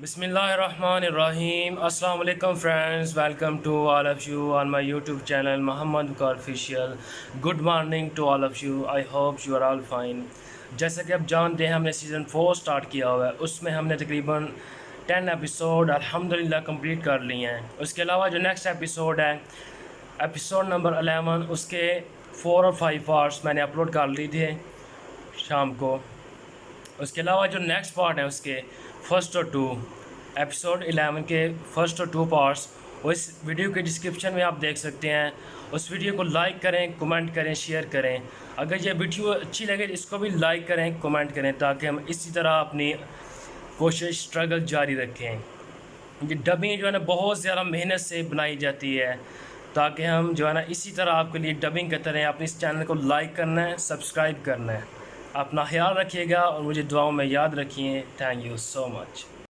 بسم اللہ الرحمن الرحیم. السلام علیکم friends, welcome to all of you on my YouTube channel Muhammad Bakar official. Good morning to all of you, I hope you are all fine. جیسا کہ آپ جانتے ہیں ہم نے سیزن 4 سٹارٹ کیا ہوا ہے, اس میں ہم نے تقریباً 10 ایپیسوڈ الحمدللہ کمپلیٹ کر لی ہیں. اس کے علاوہ جو نیکسٹ ایپیسوڈ ہے, ایپیسوڈ نمبر 11, اس کے 4 اور 5 پارٹس میں نے اپلوڈ کر لی تھے شام کو. اس کے علاوہ جو نیکسٹ پارٹ ہے اس کے فرسٹ اور 2 ایپیسوڈ 11 کے فرسٹ اور 2 پارٹس, وہ اس ویڈیو کے ڈسکرپشن میں آپ دیکھ سکتے ہیں. اس ویڈیو کو لائک کریں, کمنٹ کریں, شیئر کریں. اگر یہ ویڈیو اچھی لگے تو اس کو بھی لائک کریں, کمنٹ کریں, تاکہ ہم اسی طرح اپنی کوشش اسٹرگل جاری رکھیں. یہ ڈبنگ جو ہے نا بہت زیادہ محنت سے بنائی جاتی ہے, تاکہ ہم جو ہے نا اسی طرح آپ کے لیے ڈبنگ کرتے رہیں. اپنے اس چینل کو لائک کرنا ہے, سبسکرائب کرنا ہے. اپنا خیال رکھیے گا اور مجھے دعاؤں میں یاد رکھیے. Thank you so much.